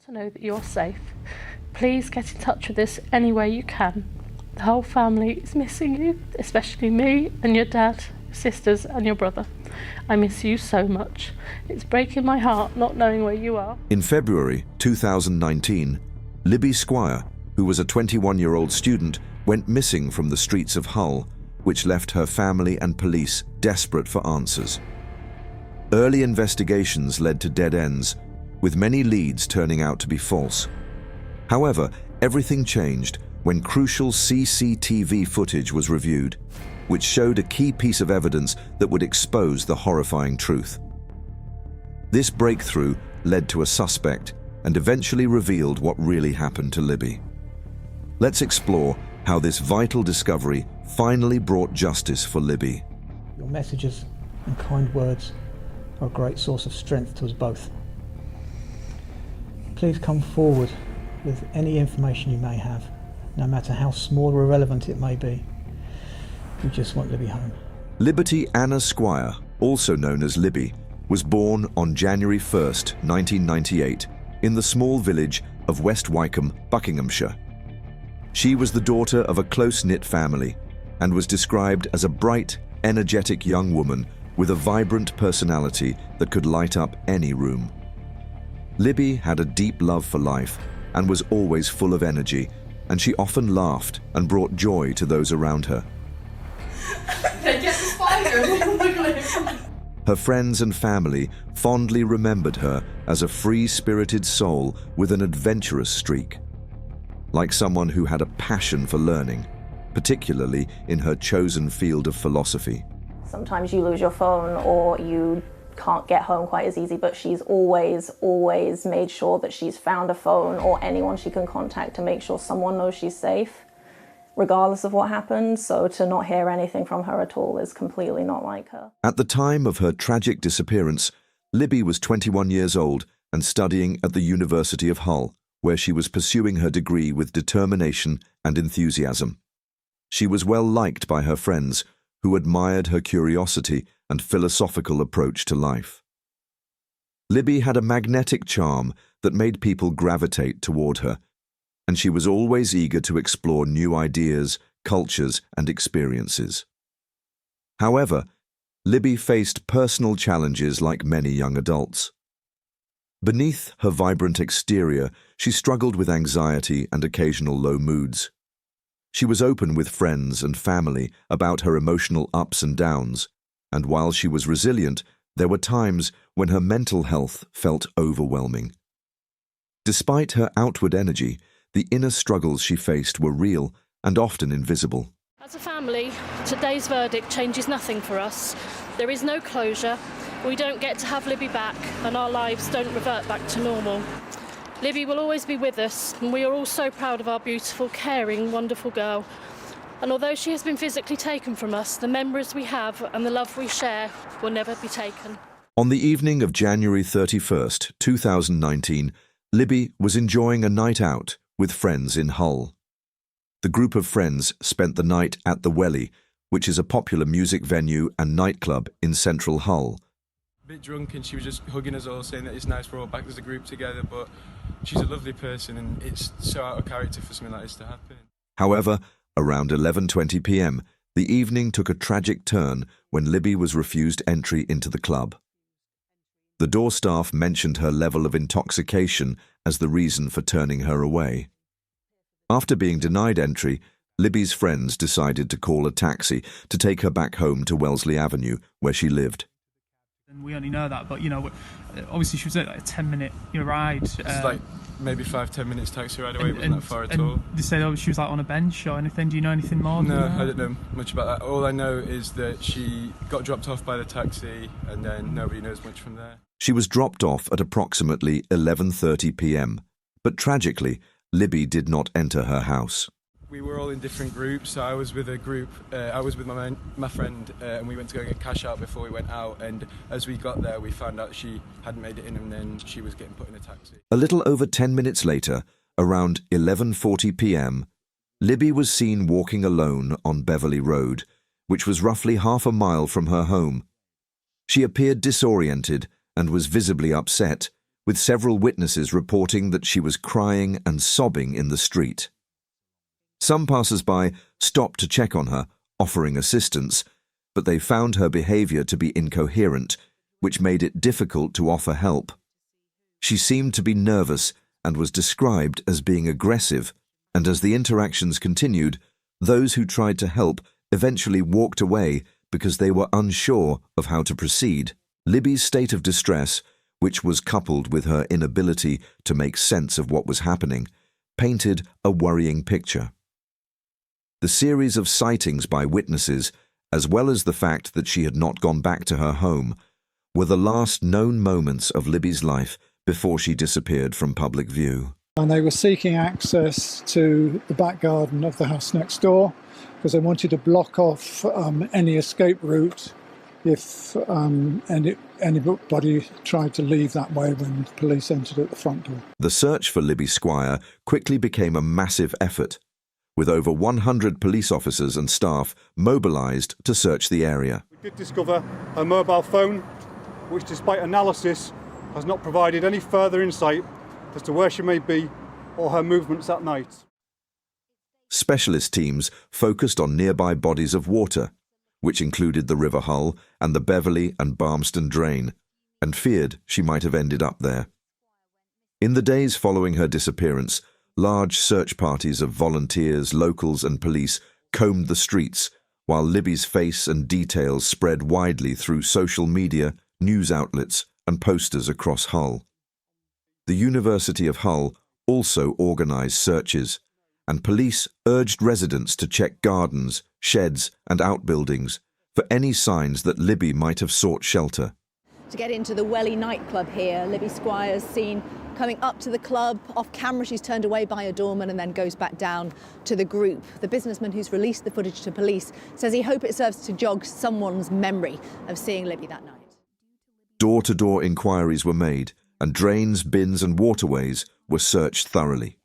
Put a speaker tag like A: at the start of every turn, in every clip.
A: to know that you're safe. Please get in touch with us any way you can. The whole family is missing you, especially me and your dad, your sisters and your brother. I miss you so much. It's breaking my heart not knowing where you are.
B: In February 2019, Libby Squire, who was a 21-year-old student, went missing from the streets of Hull, which left her family and police desperate for answers. Early investigations led to dead ends, with many leads turning out to be false. However, everything changed when crucial CCTV footage was reviewed, which showed a key piece of evidence that would expose the horrifying truth. This breakthrough led to a suspect and eventually revealed what really happened to Libby. Let's explore how this vital discovery finally brought justice for Libby.
C: Your messages and kind words are a great source of strength to us both. Please come forward with any information you may have, no matter how small or irrelevant it may be. We just want Libby home.
B: Liberty Anna Squire, also known as Libby, was born on January 1st, 1998, in the small village of West Wycombe, Buckinghamshire. She was the daughter of a close-knit family and was described as a bright, energetic young woman with a vibrant personality that could light up any room. Libby had a deep love for life and was always full of energy, and she often laughed and brought joy to those around her.
A: They get the spider.
B: Her friends and family fondly remembered her as a free-spirited soul with an adventurous streak, like someone who had a passion for learning, particularly in her chosen field of philosophy.
D: Sometimes you lose your phone or you can't get home quite as easy, but she's always made sure that she's found a phone or anyone she can contact to make sure someone knows she's safe, regardless of what happened. So to not hear anything from her at all is completely not like her.
B: At the time of her tragic disappearance, Libby was 21 years old and studying at the University of Hull, where she was pursuing her degree with determination and enthusiasm. She was well liked by her friends, who admired her curiosity and philosophical approach to life. Libby had a magnetic charm that made people gravitate toward her, and she was always eager to explore new ideas, cultures, and experiences. However, Libby faced personal challenges like many young adults. Beneath her vibrant exterior, she struggled with anxiety and occasional low moods. She was open with friends and family about her emotional ups and downs, and while she was resilient, there were times when her mental health felt overwhelming. Despite her outward energy, the inner struggles she faced were real and often invisible.
A: As a family, today's verdict changes nothing for us. There is no closure. We don't get to have Libby back, and our lives don't revert back to normal. Libby will always be with us, and we are all so proud of our beautiful, caring, wonderful girl. And although she has been physically taken from us, the memories we have and the love we share will never be taken.
B: On the evening of January 31st, 2019, Libby was enjoying a night out with friends in Hull. The group of friends spent the night at the Welly, which is a popular music venue and nightclub in central Hull.
E: A bit drunk, and she was just hugging us all, saying that it's nice we're all back as a group together, but she's a lovely person and it's so out of character for something like this to happen.
B: However, around 11:20 p.m, the evening took a tragic turn when Libby was refused entry into the club. The door staff mentioned her level of intoxication as the reason for turning her away. After being denied entry, Libby's friends decided to call a taxi to take her back home to Wellesley Avenue, where she lived.
F: And we only know that, but obviously she was at like a 10-minute ride.
E: It's like maybe 5-10 minutes taxi ride away. It wasn't that far at all.
F: They said she was like on a bench or anything. Do you know anything more?
E: No, I don't know much about that. All I know is that she got dropped off by the taxi, and then nobody knows much from there.
B: She was dropped off at approximately 11:30 p.m, but tragically, Libby did not enter her house.
E: We were all in different groups, so I was with a group, I was with my friend, and we went to go get cash out before we went out, and as we got there we found out she hadn't made it in, and then she was getting put in a taxi.
B: A little over 10 minutes later, around 11:40 p.m, Libby was seen walking alone on Beverley Road, which was roughly half a mile from her home. She appeared disoriented and was visibly upset, with several witnesses reporting that she was crying and sobbing in the street. Some passers-by stopped to check on her, offering assistance, but they found her behaviour to be incoherent, which made it difficult to offer help. She seemed to be nervous and was described as being aggressive, and as the interactions continued, those who tried to help eventually walked away because they were unsure of how to proceed. Libby's state of distress, which was coupled with her inability to make sense of what was happening, painted a worrying picture. The series of sightings by witnesses, as well as the fact that she had not gone back to her home, were the last known moments of Libby's life before she disappeared from public view.
G: And they were seeking access to the back garden of the house next door because they wanted to block off any escape route if anybody tried to leave that way when the police entered at the front door.
B: The search for Libby Squire quickly became a massive effort, with over 100 police officers and staff mobilised to search the area.
H: We did discover a mobile phone, which despite analysis has not provided any further insight as to where she may be or her movements at night.
B: Specialist teams focused on nearby bodies of water, which included the River Hull and the Beverley and Barmston drain, and feared she might have ended up there. In the days following her disappearance, large search parties of volunteers, locals and police combed the streets, while Libby's face and details spread widely through social media, news outlets and posters across Hull. The University of Hull also organised searches, and police urged residents to check gardens, sheds and outbuildings for any signs that Libby might have sought shelter.
I: To get into the Welly nightclub here, Libby Squire's seen coming up to the club. Off camera, she's turned away by a doorman and then goes back down to the group. The businessman who's released the footage to police says he hopes it serves to jog someone's memory of seeing Libby that night.
B: Door-to-door inquiries were made, and drains, bins and waterways were searched thoroughly.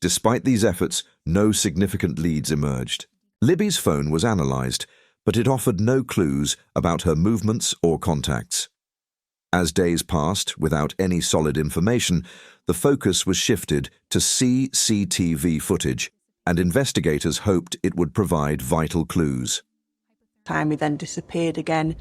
B: Despite these efforts, no significant leads emerged. Libby's phone was analysed, but it offered no clues about her movements or contacts. As days passed without any solid information, the focus was shifted to CCTV footage, and investigators hoped it would provide vital clues.
J: He then disappeared again,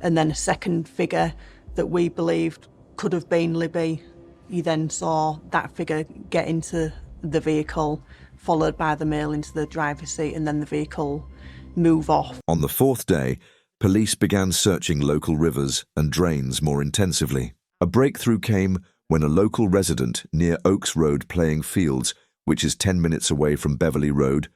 J: and then a second figure that we believed could have been Libby. You then saw that figure get into the vehicle, followed by the male into the driver's seat, and then the vehicle move off. On the fourth day, police began searching local rivers and drains more intensively. A breakthrough came when a local resident near Oaks Road Playing Fields, which is 10 minutes away from Beverley Road,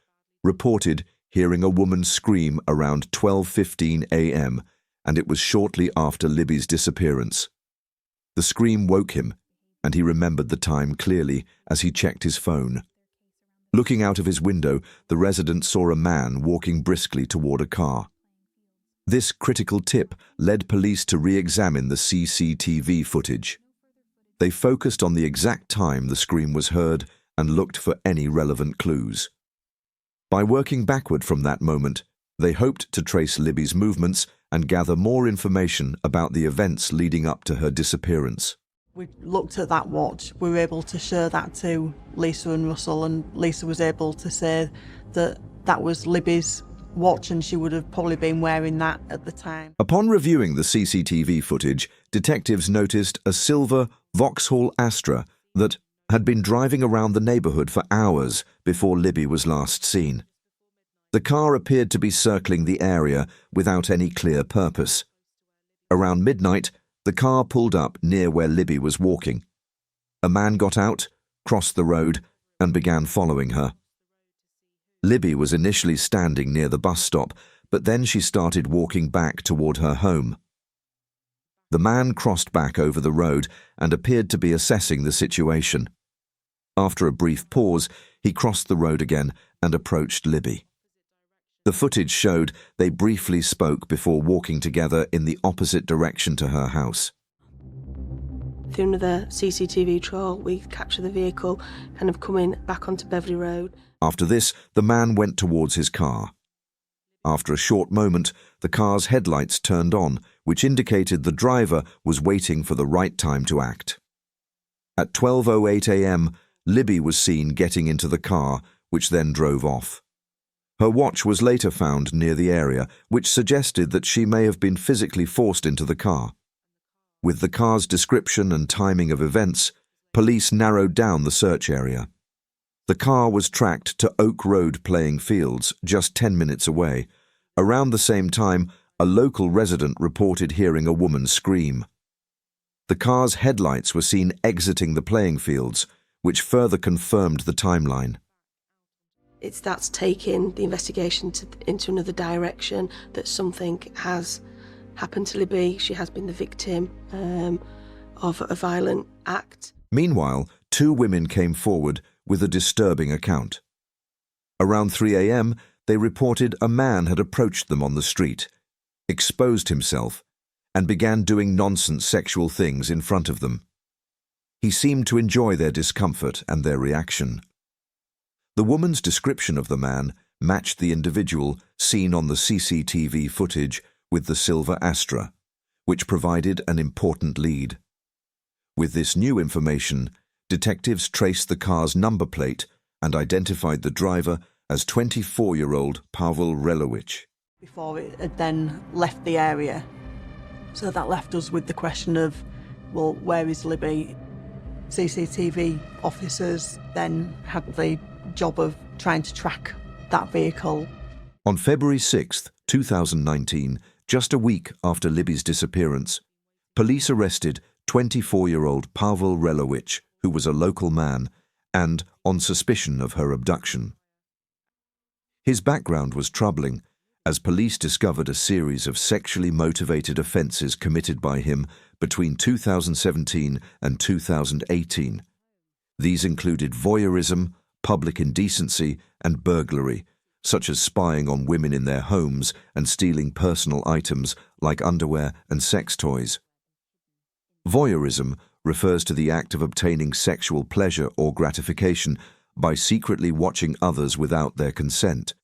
J: reported hearing a woman scream around 12:15 a.m., and it was shortly after Libby's disappearance. The scream woke him, and he remembered the time clearly as he checked his phone. Looking out of his window, the resident saw a man walking briskly toward a car. This critical tip led police to re-examine the CCTV footage. They focused on the exact time the scream was heard and looked for any relevant clues. By working backward from that moment, they hoped to trace Libby's movements and gather more information about the events leading up to her disappearance. We looked at that watch. We were able to show that to Lisa and Russell, and Lisa was able to say that that was Libby's watch and she would have probably been wearing that at the time.
B: Upon reviewing the CCTV footage, detectives noticed a silver Vauxhall Astra that had been driving around the neighbourhood for hours before Libby was last seen. The car appeared to be circling the area without any clear purpose. Around midnight, the car pulled up near where Libby was walking. A man got out, crossed the road, and began following her. Libby was initially standing near the bus stop, but then she started walking back toward her home. The man crossed back over the road and appeared to be assessing the situation. After a brief pause, he crossed the road again and approached Libby. The footage showed they briefly spoke before walking together in the opposite direction to her house.
K: Through another CCTV trawl, we captured the vehicle kind of coming back onto Beverley Road.
B: After this, the man went towards his car. After a short moment, the car's headlights turned on, which indicated the driver was waiting for the right time to act. At 12:08 a.m., Libby was seen getting into the car, which then drove off. Her watch was later found near the area, which suggested that she may have been physically forced into the car. With the car's description and timing of events, police narrowed down the search area. The car was tracked to Oak Road playing fields, just 10 minutes away. Around the same time, a local resident reported hearing a woman scream. The car's headlights were seen exiting the playing fields, which further confirmed the timeline.
K: That's taking the investigation into another direction, that something has happened to Libby. She has been the victim of a violent act.
B: Meanwhile, 2 women came forward with a disturbing account. Around 3 a.m., they reported a man had approached them on the street, exposed himself, and began doing nonsense sexual things in front of them. He seemed to enjoy their discomfort and their reaction. The woman's description of the man matched the individual seen on the CCTV footage with the silver Astra, which provided an important lead. With this new information, detectives traced the car's number plate and identified the driver as 24-year-old Pawel Relowicz.
J: Before it had then left the area. So that left us with the question of, well, where is Libby? CCTV officers then had the job of trying to track that vehicle.
B: On February 6, 2019, just a week after Libby's disappearance, police arrested 24-year-old Pawel Relowicz, who was a local man, and on suspicion of her abduction. His background was troubling, as police discovered a series of sexually motivated offences committed by him between 2017 and 2018. These included voyeurism, public indecency, and burglary, such as spying on women in their homes and stealing personal items like underwear and sex toys. Voyeurism refers to the act of obtaining sexual pleasure or gratification by secretly watching others without their consent,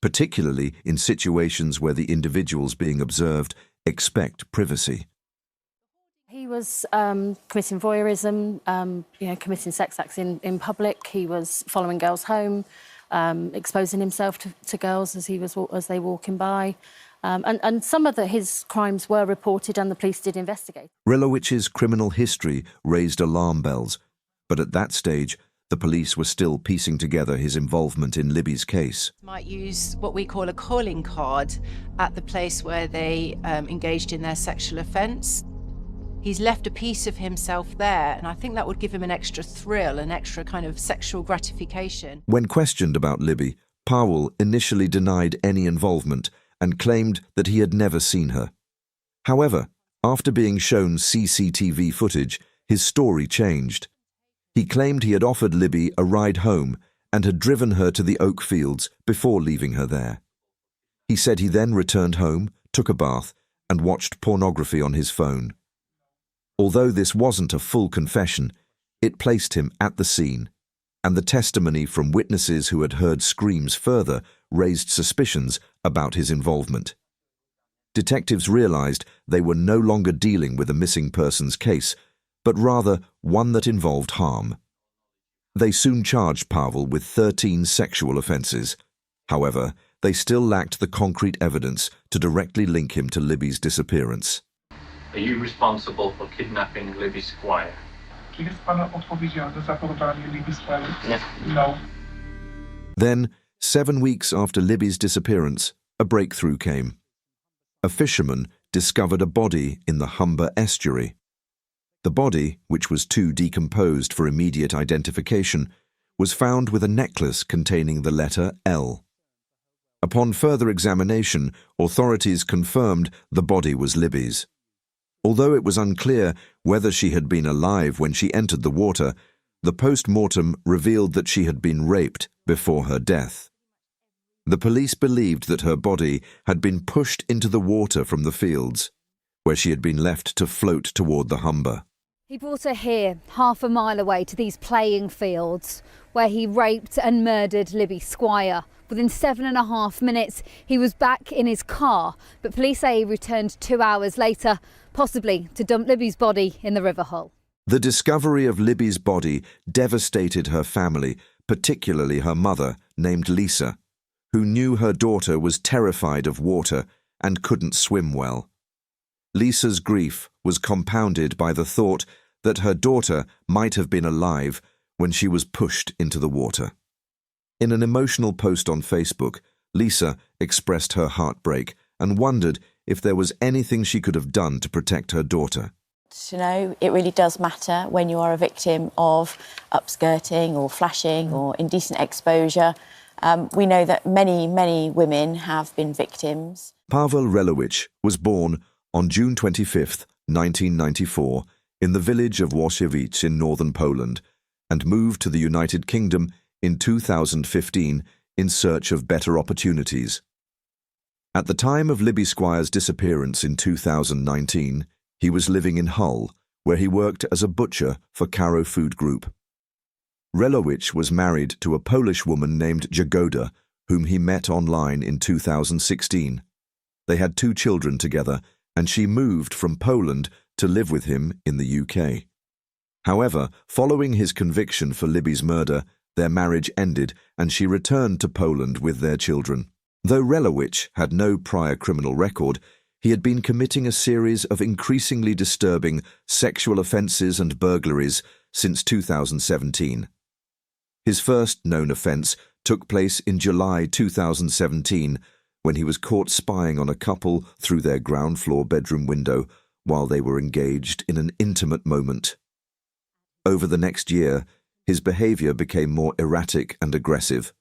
B: particularly in situations where the individuals being observed expect privacy.
A: He was committing voyeurism, committing sex acts in public. He was following girls home, exposing himself to girls as they were walking by. And some of his crimes were reported and the police did investigate.
B: Relowicz's criminal history raised alarm bells, but at that stage, the police were still piecing together his involvement in Libby's case.
L: Might use what we call a calling card at the place where they engaged in their sexual offence. He's left a piece of himself there, and I think that would give him an extra thrill, an extra kind of sexual gratification.
B: When questioned about Libby, Pawel initially denied any involvement and claimed that he had never seen her. However, after being shown CCTV footage, his story changed. He claimed he had offered Libby a ride home and had driven her to the Oak Fields before leaving her there. He said he then returned home, took a bath, and watched pornography on his phone. Although this wasn't a full confession, it placed him at the scene, and the testimony from witnesses who had heard screams further raised suspicions about his involvement. Detectives realized they were no longer dealing with a missing persons case, but rather one that involved harm. They soon charged Pawel with 13 sexual offences. However, they still lacked the concrete evidence to directly link him to Libby's disappearance.
M: Are you responsible for kidnapping Libby Squire?
N: Czy jest Pan odpowiedzialny za porwanie Libby Squire?
M: Nie.
N: No.
B: Then, 7 weeks after Libby's disappearance, a breakthrough came. A fisherman discovered a body in the Humber estuary. The body, which was too decomposed for immediate identification, was found with a necklace containing the letter L. Upon further examination, authorities confirmed the body was Libby's. Although it was unclear whether she had been alive when she entered the water, the post-mortem revealed that she had been raped before her death. The police believed that her body had been pushed into the water from the fields, where she had been left to float toward the Humber.
O: He brought her here, half a mile away, to these playing fields, where he raped and murdered Libby Squire. Within 7.5 minutes, he was back in his car, but police say he returned 2 hours later, possibly to dump Libby's body in the River Hull.
B: The discovery of Libby's body devastated her family, particularly her mother, named Lisa, who knew her daughter was terrified of water and couldn't swim well. Lisa's grief was compounded by the thought that her daughter might have been alive when she was pushed into the water. In an emotional post on Facebook, Lisa expressed her heartbreak and wondered if there was anything she could have done to protect her daughter.
P: You know, it really does matter when you are a victim of upskirting or flashing or indecent exposure. We know that many women have been victims.
B: Pawel Relowicz was born on June 25, 1994, in the village of Voyeurism in northern Poland, and moved to the United Kingdom in 2015 in search of better opportunities. At the time of Libby Squire's disappearance in 2019, he was living in Hull, where he worked as a butcher for Caro Food Group. Relowicz was married to a Polish woman named Jagoda, whom he met online in 2016. They had 2 children together, and she moved from Poland to live with him in the UK. However, following his conviction for Libby's murder, their marriage ended and she returned to Poland with their children. Though Relowicz had no prior criminal record, he had been committing a series of increasingly disturbing sexual offences and burglaries since 2017. His first known offence took place in July 2017, when he was caught spying on a couple through their ground floor bedroom window while they were engaged in an intimate moment. Over the next year, his behaviour became more erratic and aggressive.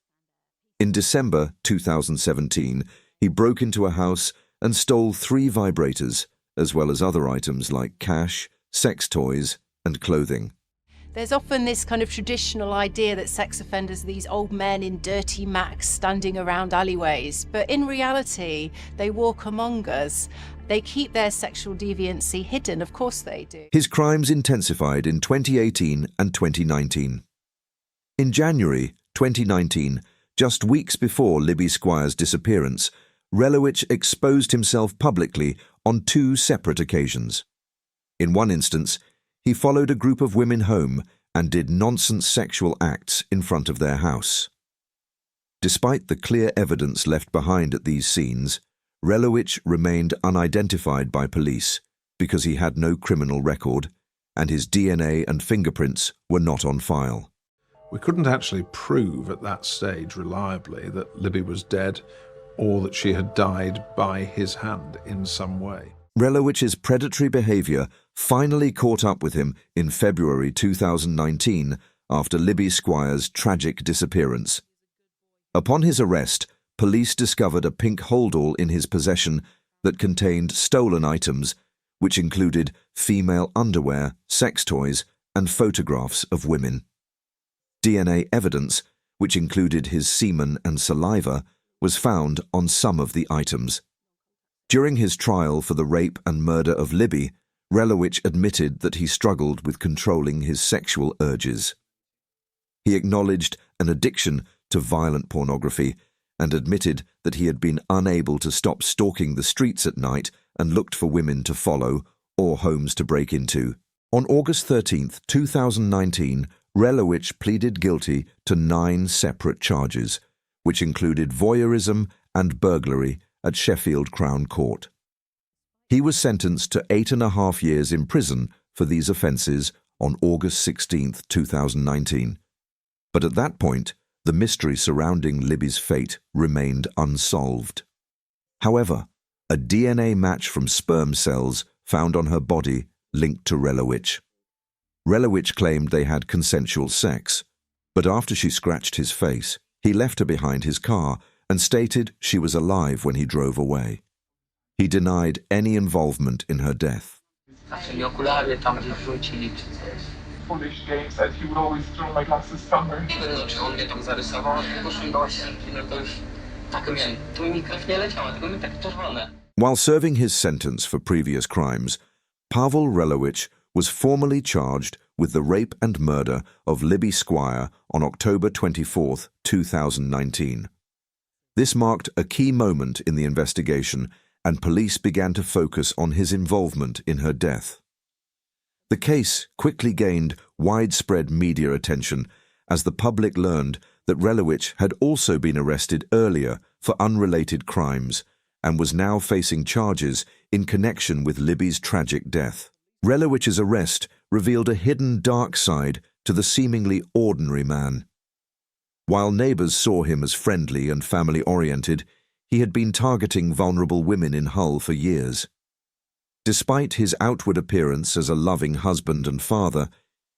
B: In December 2017, he broke into a house and stole 3 vibrators, as well as other items like cash, sex toys, and clothing.
L: There's often this kind of traditional idea that sex offenders are these old men in dirty Macs standing around alleyways, but in reality, they walk among us. They keep their sexual deviancy hidden, of course they do.
B: His crimes intensified in 2018 and 2019. In January 2019, just weeks before Libby Squire's disappearance, Relowicz exposed himself publicly on 2 separate occasions. In one instance, he followed a group of women home and did nonsense sexual acts in front of their house. Despite the clear evidence left behind at these scenes, Relowicz remained unidentified by police because he had no criminal record and his DNA and fingerprints were not on file.
Q: We couldn't actually prove at that stage reliably that Libby was dead or that she had died by his hand in some way.
B: Relowicz's predatory behaviour finally caught up with him in February 2019 after Libby Squire's tragic disappearance. Upon his arrest, police discovered a pink holdall in his possession that contained stolen items, which included female underwear, sex toys, and photographs of women. DNA evidence, which included his semen and saliva, was found on some of the items. During his trial for the rape and murder of Libby, Relowicz admitted that he struggled with controlling his sexual urges. He acknowledged an addiction to violent pornography and admitted that he had been unable to stop stalking the streets at night and looked for women to follow or homes to break into. On August 13, 2019, Relowicz pleaded guilty to 9 separate charges, which included voyeurism and burglary at Sheffield Crown Court. He was sentenced to 8.5 years in prison for these offences on August 16, 2019. But at that point, the mystery surrounding Libby's fate remained unsolved. However, a DNA match from sperm cells found on her body linked to Relowicz. Relowicz claimed they had consensual sex, but after she scratched his face, he left her behind his car and stated she was alive when he drove away. He denied any involvement in her death.
N: Foolish game said he would always throw my glasses somewhere.
B: While serving his sentence for previous crimes, Pawel Relowicz was formally charged with the rape and murder of Libby Squire on October 24, 2019. This marked a key moment in the investigation, and police began to focus on his involvement in her death. The case quickly gained widespread media attention as the public learned that Relowicz had also been arrested earlier for unrelated crimes and was now facing charges in connection with Libby's tragic death. Relowicz's arrest revealed a hidden dark side to the seemingly ordinary man. While neighbours saw him as friendly and family-oriented, he had been targeting vulnerable women in Hull for years. Despite his outward appearance as a loving husband and father,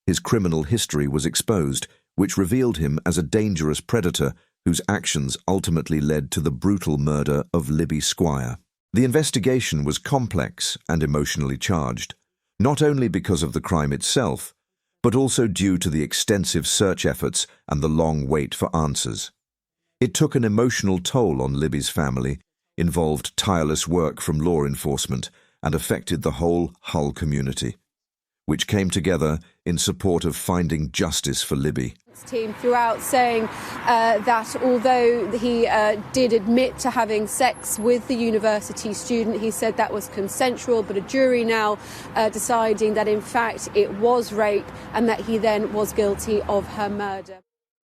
B: his criminal history was exposed, which revealed him as a dangerous predator whose actions ultimately led to the brutal murder of Libby Squire. The investigation was complex and emotionally charged, not only because of the crime itself, but also due to the extensive search efforts and the long wait for answers. It took an emotional toll on Libby's family, involved tireless work from law enforcement, and affected the whole Hull community, which came together in support of finding justice for Libby.
R: Team throughout saying that although he did admit to having sex with the university student, he said that was consensual, but a jury now deciding that in fact it was rape and that he then was guilty of her murder.